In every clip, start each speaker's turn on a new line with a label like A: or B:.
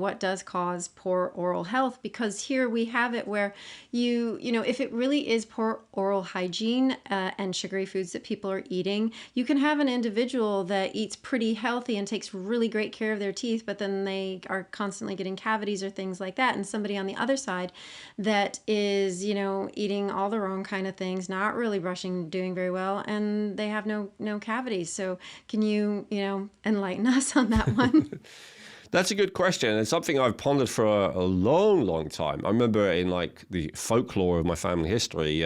A: what does cause poor oral health, because here we have it where if it really is poor oral hygiene and sugary foods that people are eating, you can have an individual that eats pretty healthy and takes really great care of their teeth, but then they are constantly getting cavities or things like that. And somebody on the other side that is, eating all the wrong kind of things, not really brushing, doing very well, and they have no cavities. So can you, enlighten us on that one?
B: That's a good question. It's something I've pondered for a long, long time. I remember in like the folklore of my family history,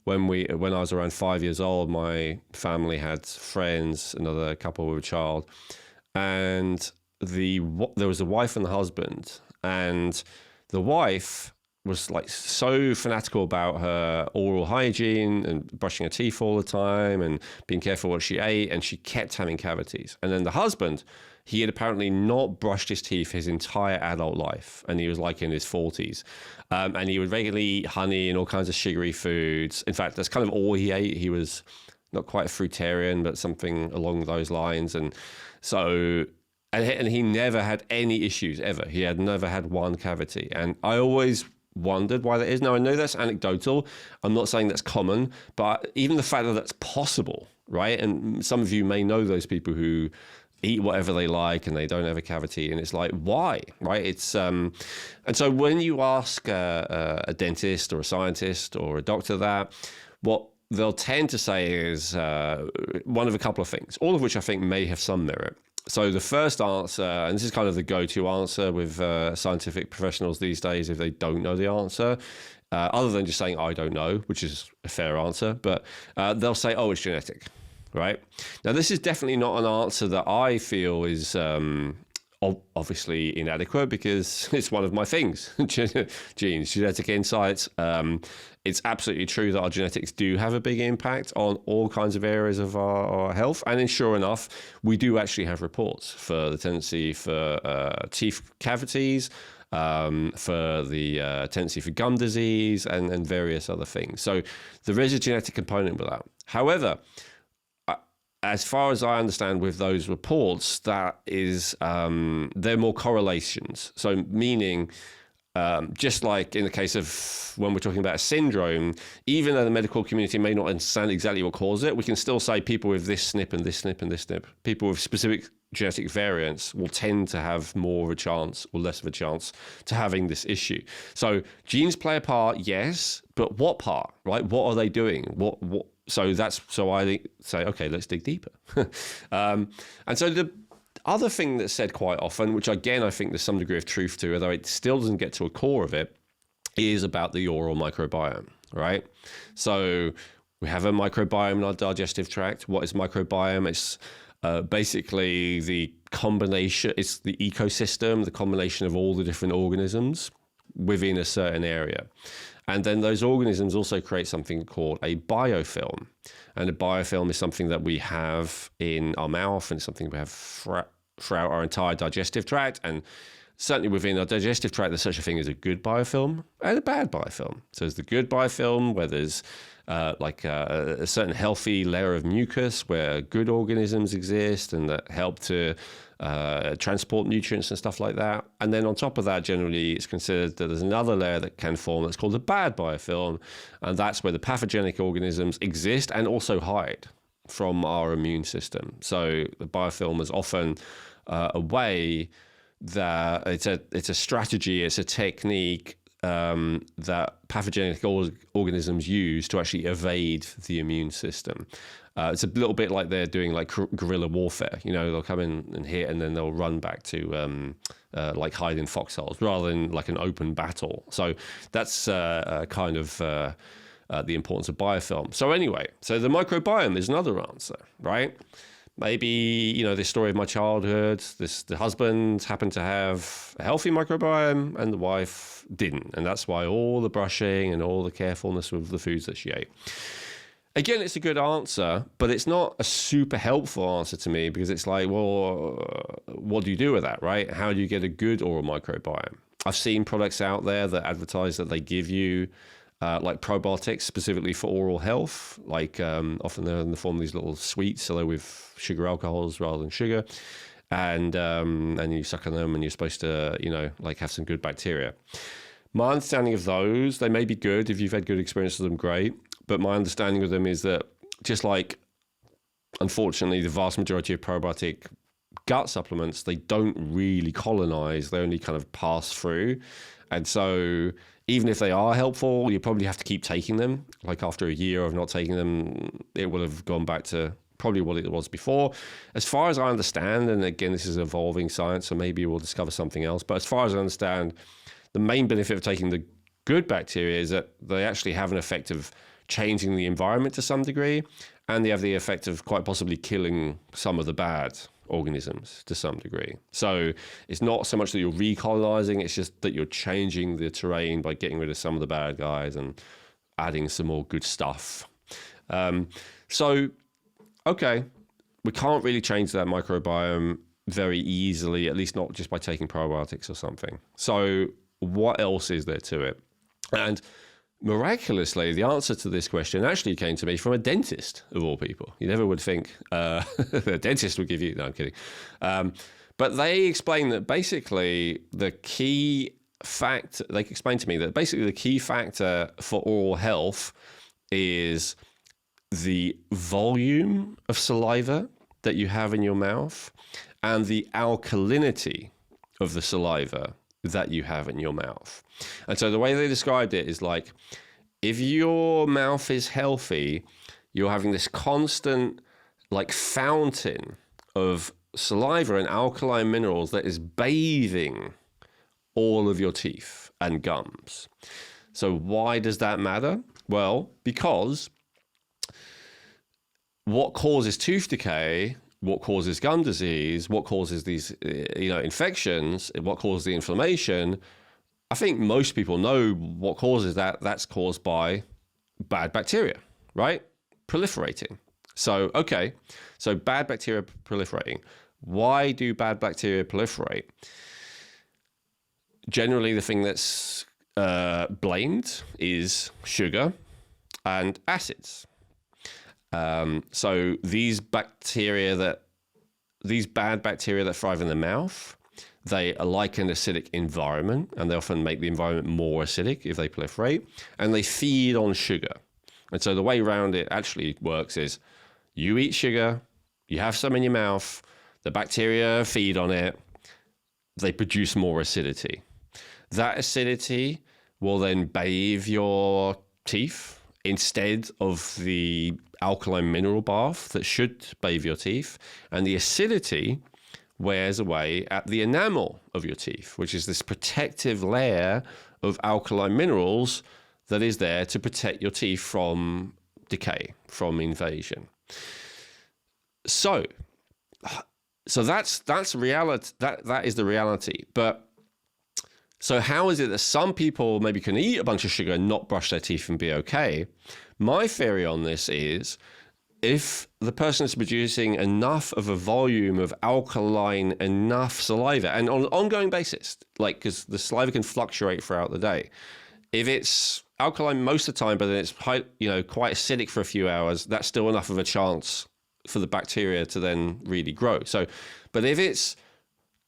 B: when I was around 5 years old, my family had friends, another couple with a child, and there was a wife and the husband, and the wife was like so fanatical about her oral hygiene and brushing her teeth all the time and being careful what she ate, and she kept having cavities. And then the husband, he had apparently not brushed his teeth his entire adult life, and he was like in his 40s. And he would regularly eat honey and all kinds of sugary foods. In fact, that's kind of all he ate. He was not quite a fruitarian, but something along those lines. And so, and he never had any issues ever. He had never had one cavity. And I always wondered why that is. Now, I know that's anecdotal. I'm not saying that's common, but even the fact that that's possible, right? And some of you may know those people who eat whatever they like and they don't have a cavity, and it's like, why, right? It's and so when you ask a dentist or a scientist or a doctor that, what they'll tend to say is one of a couple of things, all of which I think may have some merit. So the first answer, and this is kind of the go-to answer with scientific professionals these days if they don't know the answer, other than just saying, I don't know, which is a fair answer, but they'll say, oh, it's genetic, right? Now, this is definitely not an answer that I feel is obviously inadequate, because it's one of my things, genes, genetic insights. It's absolutely true that our genetics do have a big impact on all kinds of areas of our health. And then sure enough, we do actually have reports for the tendency for teeth cavities, for the tendency for gum disease, and various other things. So there is a genetic component with that. However, as far as I understand with those reports, that is, they're more correlations. So meaning, just like in the case of when we're talking about a syndrome, even though the medical community may not understand exactly what causes it, we can still say people with this SNP and this SNP and this SNP, people with specific genetic variants will tend to have more of a chance or less of a chance to having this issue. So genes play a part, yes, but what part, right? What are they doing? What So I say, okay, let's dig deeper. And so the other thing that's said quite often, which again, I think there's some degree of truth to, although it still doesn't get to a core of it, is about the oral microbiome, right? So we have a microbiome in our digestive tract. What is microbiome? It's basically the combination, it's the ecosystem, the combination of all the different organisms within a certain area. And then those organisms also create something called a biofilm. And a biofilm is something that we have in our mouth and something we have throughout our entire digestive tract. And certainly within our digestive tract, there's such a thing as a good biofilm and a bad biofilm. So there's the good biofilm where there's a certain healthy layer of mucus where good organisms exist and that help to transport nutrients and stuff like that. And then on top of that, generally, it's considered that there's another layer that can form that's called the bad biofilm. And that's where the pathogenic organisms exist and also hide from our immune system. So the biofilm is often a way that it's a strategy, it's a technique that pathogenic organisms use to actually evade the immune system. It's a little bit like they're doing like guerrilla warfare. They'll come in and hit, and then they'll run back to like hide in foxholes rather than like an open battle. So that's kind of the importance of biofilm. So anyway, so the microbiome is another answer, right? Maybe, this story of my childhood, the husband happened to have a healthy microbiome and the wife didn't. And that's why all the brushing and all the carefulness with the foods that she ate. Again, it's a good answer, but it's not a super helpful answer to me, because it's like, well, what do you do with that, right? How do you get a good oral microbiome? I've seen products out there that advertise that they give you like probiotics specifically for oral health, like often they're in the form of these little sweets, although with sugar alcohols rather than sugar. and you suck on them, and you're supposed to, like have some good bacteria. My understanding of those, they may be good. If you've had good experiences with them, great. But my understanding of them is that just like, unfortunately, the vast majority of probiotic gut supplements, they don't really colonize. They only kind of pass through. And so even if they are helpful, you probably have to keep taking them. Like after a year of not taking them, it will have gone back to probably what it was before. As far as I understand, and again, this is evolving science, so maybe we'll discover something else. But as far as I understand, the main benefit of taking the good bacteria is that they actually have an effect of changing the environment to some degree, and they have the effect of quite possibly killing some of the bad organisms to some degree. So it's not so much that you're recolonizing, it's just that you're changing the terrain by getting rid of some of the bad guys and adding some more good stuff. Okay, we can't really change that microbiome very easily, at least not just by taking probiotics or something. So what else is there to it? And miraculously, the answer to this question actually came to me from a dentist, of all people. You never would think a dentist would give you... No, I'm kidding. But they explained that basically the key fact... They explained to me that basically the key factor for oral health is the volume of saliva that you have in your mouth and the alkalinity of the saliva that you have in your mouth. And so the way they described it is like, if your mouth is healthy, you're having this constant like fountain of saliva and alkaline minerals that is bathing all of your teeth and gums. So why does that matter? Well, because what causes tooth decay, what causes gum disease, what causes these infections, what causes the inflammation, I think most people know what causes that. That's caused by bad bacteria, right? Proliferating. So bad bacteria proliferating. Why do bad bacteria proliferate? Generally, the thing that's blamed is sugar and acids. So these bad bacteria that thrive in the mouth, they like an acidic environment, and they often make the environment more acidic if they proliferate, and they feed on sugar. And so the way around it actually works is you eat sugar, you have some in your mouth, the bacteria feed on it, they produce more acidity. That acidity will then bathe your teeth instead of the alkaline mineral bath that should bathe your teeth, and the acidity wears away at the enamel of your teeth, which is this protective layer of alkaline minerals that is there to protect your teeth from decay, from invasion. So that's reality. That is the reality. But so how is it that some people maybe can eat a bunch of sugar and not brush their teeth and be okay? My theory on this is, if the person is producing enough of a volume of alkaline, enough saliva, and on an ongoing basis, like, because the saliva can fluctuate throughout the day. If it's alkaline most of the time, but then it's quite acidic for a few hours, that's still enough of a chance for the bacteria to then really grow. So, but if it's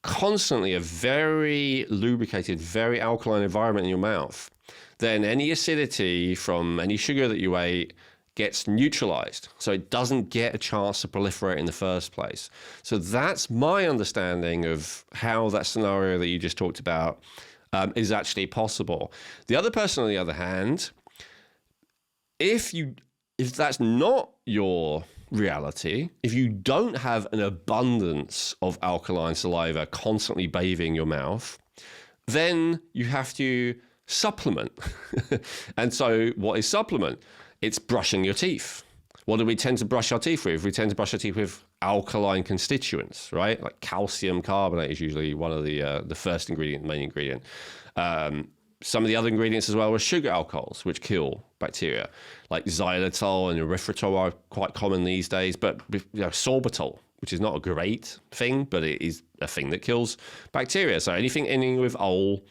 B: constantly a very lubricated, very alkaline environment in your mouth, then any acidity from any sugar that you ate gets neutralized. So it doesn't get a chance to proliferate in the first place. So that's my understanding of how that scenario that you just talked about is actually possible. The other person, on the other hand, if that's not your reality, if you don't have an abundance of alkaline saliva constantly bathing your mouth, then you have to supplement. And so what is supplement? It's brushing your teeth. What do we tend to brush our teeth with? We tend to brush our teeth with alkaline constituents, right? Like calcium carbonate is usually one of the first ingredient, main ingredient. Some of the other ingredients as well are sugar alcohols, which kill bacteria, like xylitol and erythritol are quite common these days, but sorbitol, which is not a great thing, but it is a thing that kills bacteria. So anything ending with ol,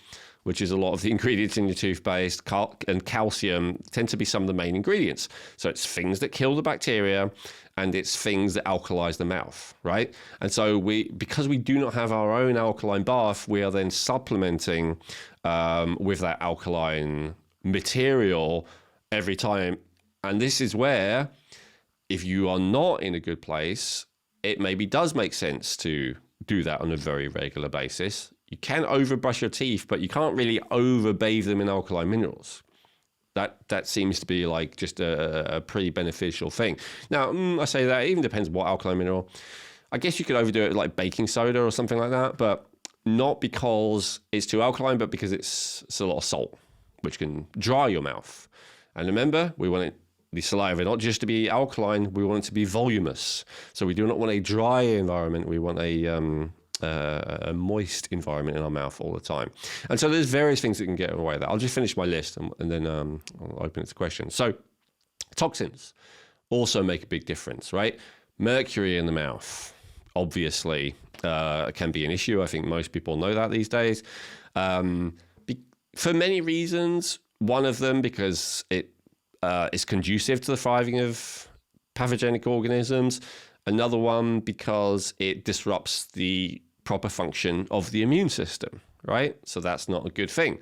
B: which is a lot of the ingredients in your toothpaste, and calcium tend to be some of the main ingredients. So it's things that kill the bacteria, and it's things that alkalize the mouth, right? And so because we do not have our own alkaline bath, we are then supplementing with that alkaline material every time. And this is where, if you are not in a good place, it maybe does make sense to do that on a very regular basis. You can overbrush your teeth, but you can't really overbathe them in alkaline minerals. That seems to be like just a pretty beneficial thing. Now, I say that, it even depends what alkaline mineral. I guess you could overdo it like baking soda or something like that, but not because it's too alkaline, but because it's a lot of salt, which can dry your mouth. And remember, we want the saliva not just to be alkaline, we want it to be voluminous. So we do not want a dry environment. We want a moist environment in our mouth all the time. And so there's various things that can get in the way of that. I'll just finish my list and then I'll open it to questions. So toxins also make a big difference, right? Mercury in the mouth, obviously, can be an issue. I think most people know that these days. For many reasons, one of them because it is conducive to the thriving of pathogenic organisms. Another one because it disrupts the proper function of the immune system, right? So that's not a good thing.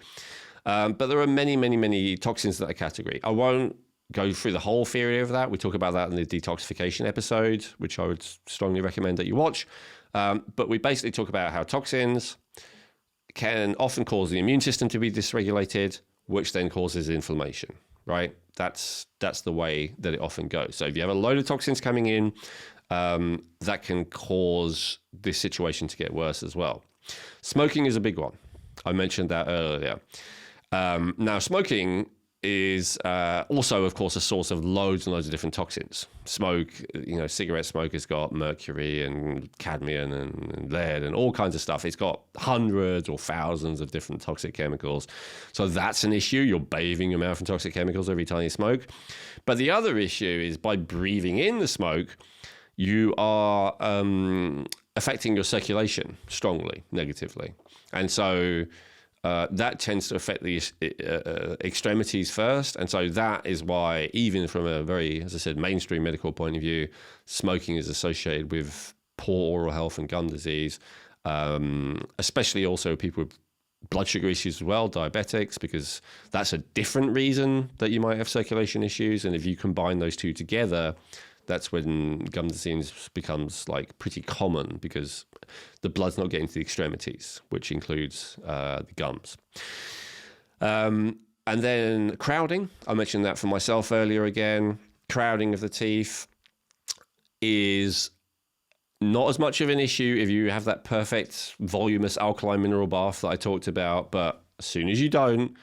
B: But there are many, many, many toxins in that category. I won't go through the whole theory of that. We talk about that in the detoxification episode, which I would strongly recommend that you watch. But we basically talk about how toxins can often cause the immune system to be dysregulated, which then causes inflammation, right? That's the way that it often goes. So if you have a load of toxins coming in, that can cause this situation to get worse as well. Smoking is a big one. I mentioned that earlier. Now, smoking is also, of course, a source of loads and loads of different toxins. Smoke, cigarette smoke has got mercury and cadmium and lead and all kinds of stuff. It's got hundreds or thousands of different toxic chemicals. So that's an issue. You're bathing your mouth in toxic chemicals every time you smoke. But the other issue is by breathing in the smoke, you are affecting your circulation strongly, negatively. And so that tends to affect the extremities first. And so that is why, even from a very, as I said, mainstream medical point of view, smoking is associated with poor oral health and gum disease, especially also people with blood sugar issues as well, diabetics, because that's a different reason that you might have circulation issues. And if you combine those two together, that's when gum disease becomes like pretty common because the blood's not getting to the extremities, which includes the gums. And then crowding, I mentioned that for myself earlier again. Crowding of the teeth is not as much of an issue if you have that perfect voluminous alkaline mineral bath that I talked about, but as soon as you don't,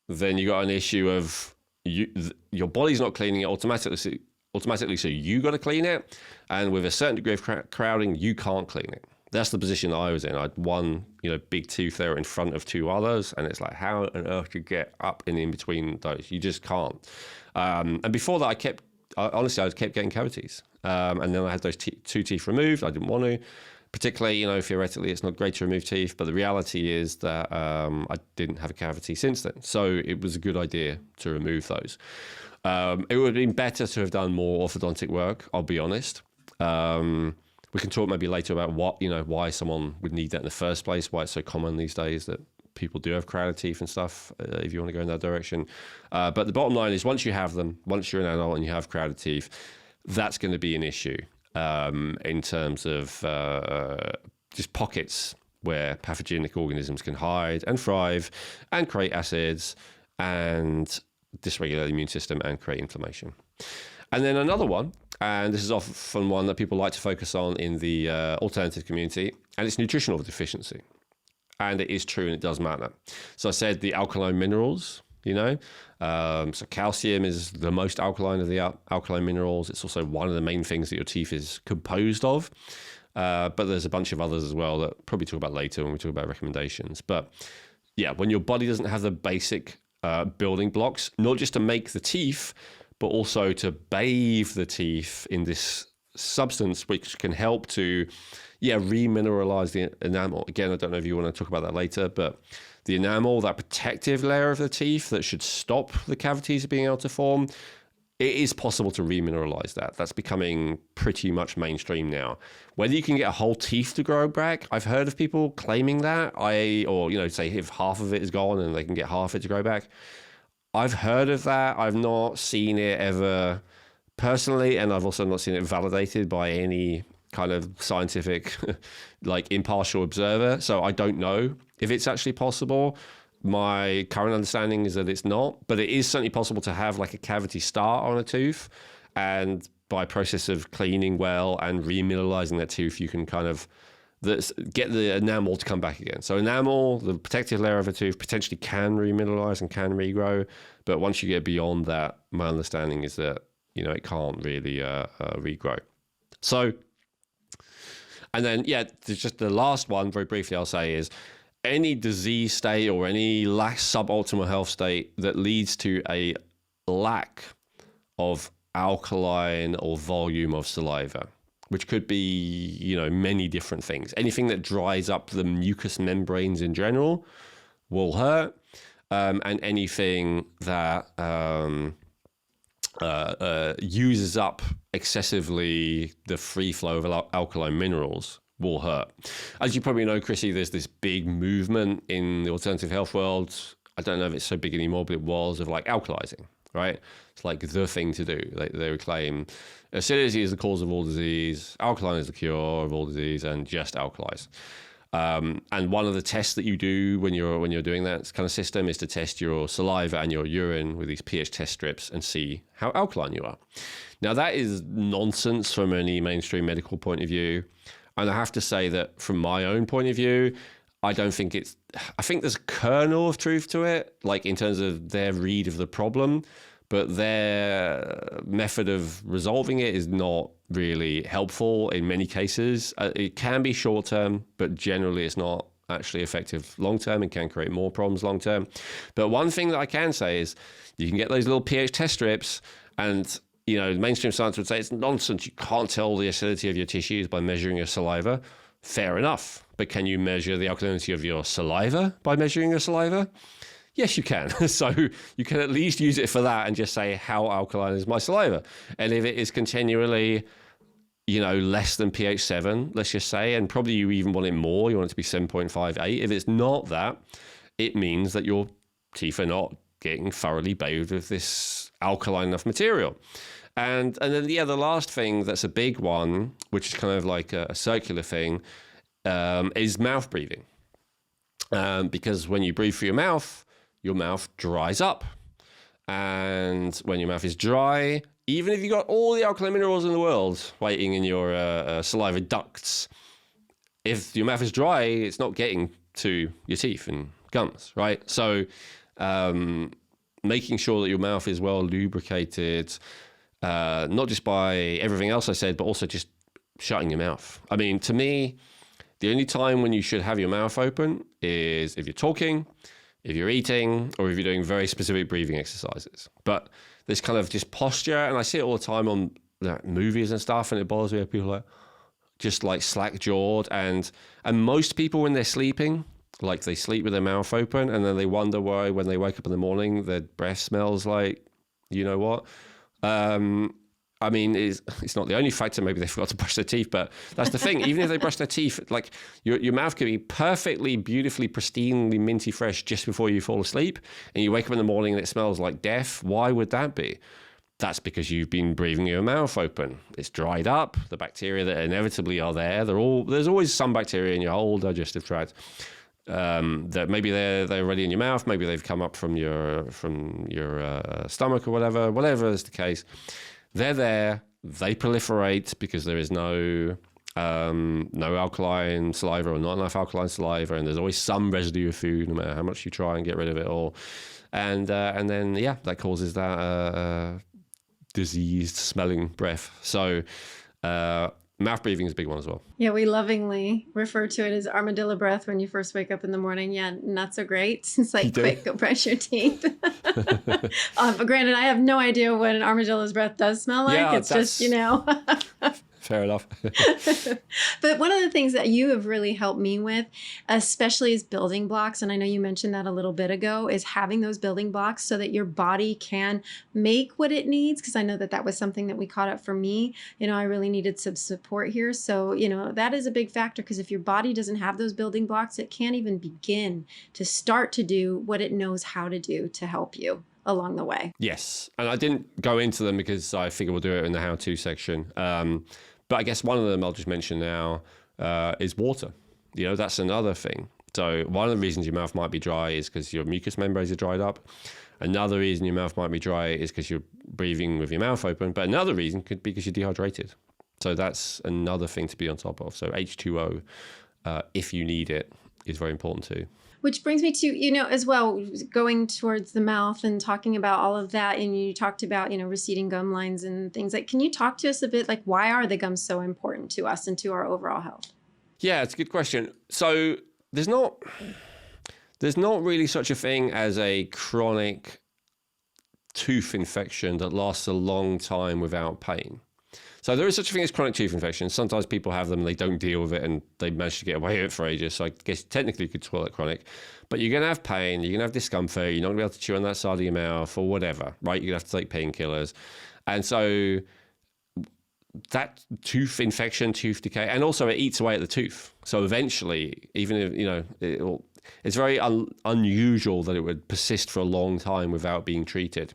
B: then you got an issue of your body's not cleaning it automatically, so you got to clean it, and with a certain degree of crowding, you can't clean it. That's the position I was in. I had one, big tooth there in front of two others, and it's like, how on earth do you get up and in between those? You just can't. And before that, I kept getting cavities, and then I had those two teeth removed. I didn't want to. Particularly, theoretically, it's not great to remove teeth, but the reality is that I didn't have a cavity since then. So it was a good idea to remove those. It would have been better to have done more orthodontic work, I'll be honest. We can talk maybe later about why someone would need that in the first place, why it's so common these days that people do have crowded teeth and stuff, if you want to go in that direction. But the bottom line is once you have them, once you're an adult and you have crowded teeth, that's going to be an issue in terms of just pockets where pathogenic organisms can hide and thrive and create acids and dysregulate the immune system and create inflammation. And then another one, and this is often one that people like to focus on in the alternative community, and it's nutritional deficiency. And it is true and it does matter. So I said the alkaline minerals, so calcium is the most alkaline of the alkaline minerals. It's also one of the main things that your teeth is composed of. But there's a bunch of others as well that probably talk about later when we talk about recommendations. But yeah, when your body doesn't have the basic building blocks, not just to make the teeth, but also to bathe the teeth in this substance which can help to, remineralize the enamel. Again, I don't know if you want to talk about that later, but the enamel, that protective layer of the teeth that should stop the cavities being able to form, it is possible to remineralize that. That's becoming pretty much mainstream now. Whether you can get a whole teeth to grow back, I've heard of people claiming that. Say if half of it is gone and they can get half it to grow back. I've heard of that. I've not seen it ever personally, and I've also not seen it validated by any kind of scientific, impartial observer. So I don't know if it's actually possible. My current understanding is that it's not, but it is certainly possible to have like a cavity start on a tooth, and by process of cleaning well and remineralizing that tooth, you can kind of get the enamel to come back again. So enamel, the protective layer of a tooth, potentially can remineralize and can regrow, but once you get beyond that, my understanding is that it can't really regrow. So, and then just the last one, very briefly, I'll say is, any disease state or any suboptimal health state that leads to a lack of alkaline or volume of saliva, which could be, many different things. Anything that dries up the mucous membranes in general will hurt, and anything that uses up excessively the free flow of alkaline minerals will hurt. As you probably know, Chrissy, there's this big movement in the alternative health world. I don't know if it's so big anymore, but it was, of alkalizing, right? It's like the thing to do. They would claim acidity is the cause of all disease, alkaline is the cure of all disease, and just alkalize. And one of the tests that you do when you're doing that kind of system is to test your saliva and your urine with these pH test strips and see how alkaline you are. Now, that is nonsense from any mainstream medical point of view. And I have to say that from my own point of view, I think there's a kernel of truth to it, in terms of their read of the problem, but their method of resolving it is not really helpful in many cases. It can be short term, but generally it's not actually effective long term and can create more problems long term. But one thing that I can say is you can get those little pH test strips, and mainstream science would say it's nonsense. You can't tell the acidity of your tissues by measuring your saliva. Fair enough. But can you measure the alkalinity of your saliva by measuring your saliva? Yes, you can. So you can at least use it for that and just say, how alkaline is my saliva? And if it is continually, less than pH 7, let's just say, and probably you even want it more, you want it to be 7.58. If it's not that, it means that your teeth are not getting thoroughly bathed with this alkaline enough material. And then, the last thing that's a big one, which is kind of like a circular thing, is mouth breathing. Because when you breathe through your mouth dries up. And when your mouth is dry, even if you've got all the alkaline minerals in the world waiting in your saliva ducts, if your mouth is dry, it's not getting to your teeth and gums, right? So making sure that your mouth is well lubricated, not just by everything else I said, but also just shutting your mouth. I mean, to me, the only time when you should have your mouth open is if you're talking, if you're eating, or if you're doing very specific breathing exercises. But this kind of just posture, and I see it all the time on movies and stuff, and it bothers me. People are just slack-jawed, and most people when they're sleeping, they sleep with their mouth open, and then they wonder why when they wake up in the morning, their breath smells like, what? I mean, it's not the only factor. Maybe they forgot to brush their teeth, but that's the thing. Even if they brush their teeth, your mouth could be perfectly, beautifully, pristinely, minty fresh just before you fall asleep, and you wake up in the morning and it smells like death. Why would that be? That's because you've been breathing your mouth open. It's dried up. The bacteria that inevitably are there, there's always some bacteria in your whole digestive tract. That maybe they're already in your mouth, maybe they've come up from your stomach or whatever is the case. They're there, they proliferate because there is no alkaline saliva or not enough alkaline saliva, and there's always some residue of food no matter how much you try and get rid of it all. And then that causes that diseased smelling breath. So mouth breathing is a big one as well.
A: Yeah, we lovingly refer to it as armadillo breath when you first wake up in the morning. Yeah, not so great. It's quick, go brush your teeth. But granted, I have no idea what an armadillo's breath does smell like. It's just,
B: Fair enough.
A: But one of the things that you have really helped me with, especially as building blocks, and I know you mentioned that a little bit ago, is having those building blocks so that your body can make what it needs. Because I know that that was something that we caught up for me. I really needed some support here. So, that is a big factor, because if your body doesn't have those building blocks, it can't even begin to start to do what it knows how to do to help you along the way.
B: Yes. And I didn't go into them because I figure we'll do it in the how-to section. But I guess one of them I'll just mention now is water. That's another thing. So one of the reasons your mouth might be dry is because your mucous membranes are dried up. Another reason your mouth might be dry is because you're breathing with your mouth open. But another reason could be because you're dehydrated. So that's another thing to be on top of. So H2O, if you need it, is very important too.
A: Which brings me to, as well, going towards the mouth and talking about all of that. And you talked about, receding gum lines and things like, can you talk to us a bit, like, why are the gums so important to us and to our overall health?
B: Yeah, it's a good question. So there's not really such a thing as a chronic tooth infection that lasts a long time without pain. So there is such a thing as chronic tooth infection. Sometimes people have them and they don't deal with it and they manage to get away with it for ages. So I guess technically you could call it chronic. But you're going to have pain, you're going to have discomfort, you're not going to be able to chew on that side of your mouth or whatever, right? You're going to have to take painkillers. And so that tooth infection, tooth decay, and also it eats away at the tooth. So eventually, even if, it's very unusual that it would persist for a long time without being treated.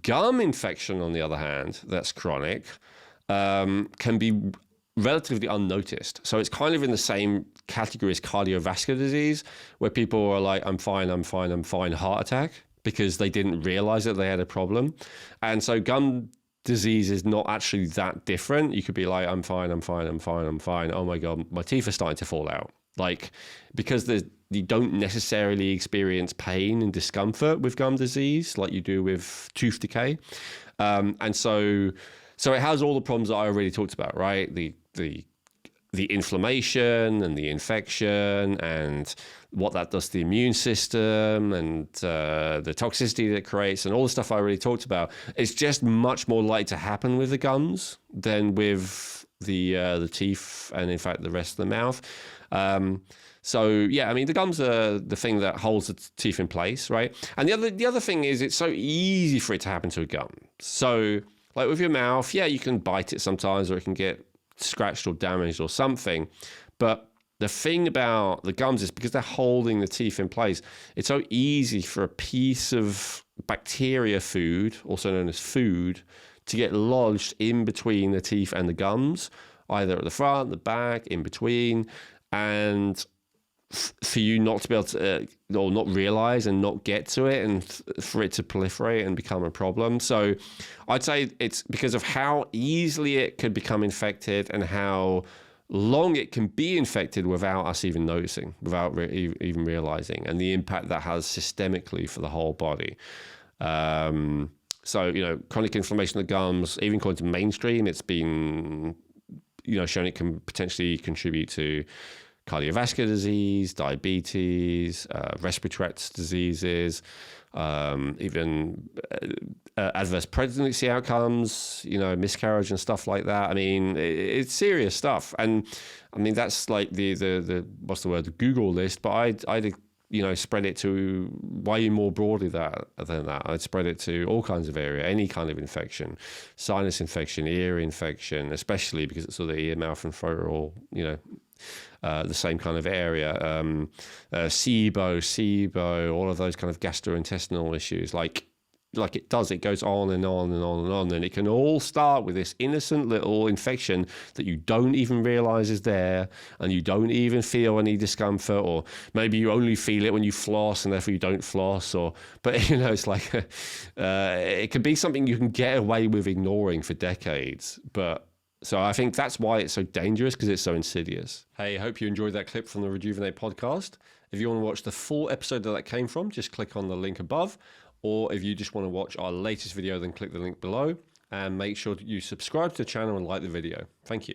B: Gum infection, on the other hand, that's chronic, can be relatively unnoticed. So it's kind of in the same category as cardiovascular disease, where people are like, I'm fine, heart attack, because they didn't realize that they had a problem. And so gum disease is not actually that different. You could be like, I'm fine. Oh my God, my teeth are starting to fall out. Like, because you don't necessarily experience pain and discomfort with gum disease like you do with tooth decay. And so it has all the problems that I already talked about, right? The inflammation and the infection and what that does to the immune system and the toxicity that it creates and all the stuff I already talked about. It's just much more likely to happen with the gums than with the teeth and, in fact, the rest of the mouth. So yeah, I mean, the gums are the thing that holds the teeth in place, right? And the other thing is it's so easy for it to happen to a gum. So like with your mouth, yeah, you can bite it sometimes or it can get scratched or damaged or something. But the thing about the gums is because they're holding the teeth in place, it's so easy for a piece of bacteria food, also known as food, to get lodged in between the teeth and the gums, either at the front, the back, in between, and for you not to be able to, or not realize and not get to it, and for it to proliferate and become a problem. So I'd say it's because of how easily it could become infected and how long it can be infected without us even noticing, without even realizing, and the impact that has systemically for the whole body. So, chronic inflammation of the gums, even according to mainstream, it's been, shown it can potentially contribute to cardiovascular disease, diabetes, respiratory tract diseases, even adverse pregnancy outcomes, miscarriage and stuff like that. I mean, it's serious stuff. And I mean, that's like the what's the word, the Google list, but I'd spread it to way more broadly than that. I'd spread it to all kinds of area, any kind of infection, sinus infection, ear infection, especially because it's sort of the ear, mouth, and throat are all, the same kind of area. SIBO, all of those kind of gastrointestinal issues, like it goes on and on and on and on. And it can all start with this innocent little infection that you don't even realize is there, and you don't even feel any discomfort, or maybe you only feel it when you floss and therefore you don't floss, but it's like, it could be something you can get away with ignoring for decades. So I think that's why it's so dangerous, because it's so insidious. Hey, I hope you enjoyed that clip from the Rejuvenate podcast. If you want to watch the full episode that came from, just click on the link above. Or if you just want to watch our latest video, then click the link below. And make sure that you subscribe to the channel and like the video. Thank you.